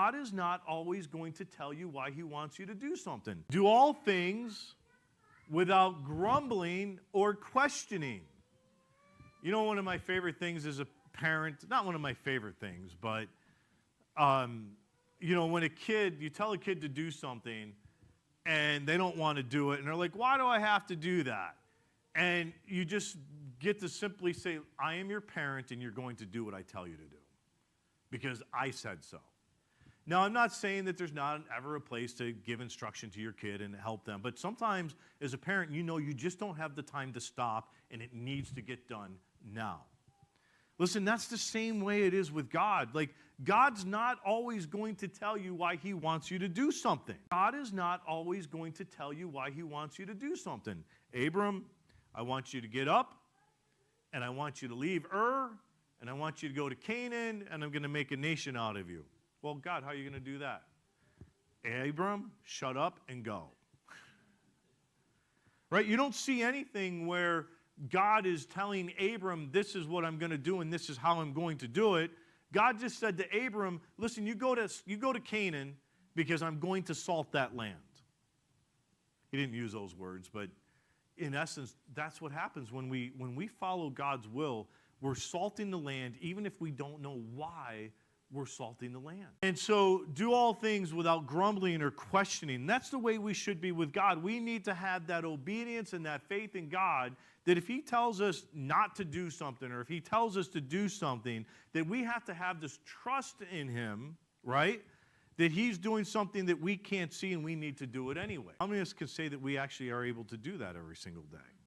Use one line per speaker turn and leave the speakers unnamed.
God is not always going to tell you why he wants you to do something. Do all things without grumbling or questioning. You know, one of my favorite things as a parent, not one of my favorite things, but, you know, when you tell a kid to do something and they don't want to do it, and they're like, why do I have to do that? And you just get to simply say, I am your parent and you're going to do what I tell you to do because I said so. Now, I'm not saying that there's not ever a place to give instruction to your kid and help them, but sometimes as a parent, you know you just don't have the time to stop and it needs to get done now. Listen, that's the same way it is with God. Like, God's not always going to tell you why he wants you to do something. God is not always going to tell you why he wants you to do something. Abram, I want you to get up, and I want you to leave Ur, and I want you to go to Canaan, and I'm going to make a nation out of you. Well, God, how are you going to do that? Abram, shut up and go. Right? You don't see anything where God is telling Abram, this is what I'm going to do, and this is how I'm going to do it. God just said to Abram, listen, you go to Canaan because I'm going to salt that land. He didn't use those words, but in essence, that's what happens when we follow God's will. We're salting the land, even if we don't know why we're salting the land. And so do all things without grumbling or questioning. That's the way we should be with God. We need to have that obedience and that faith in God that if he tells us not to do something or if he tells us to do something, that we have to have this trust in him, right? That he's doing something that we can't see and we need to do it anyway. How many of us can say that we actually are able to do that every single day?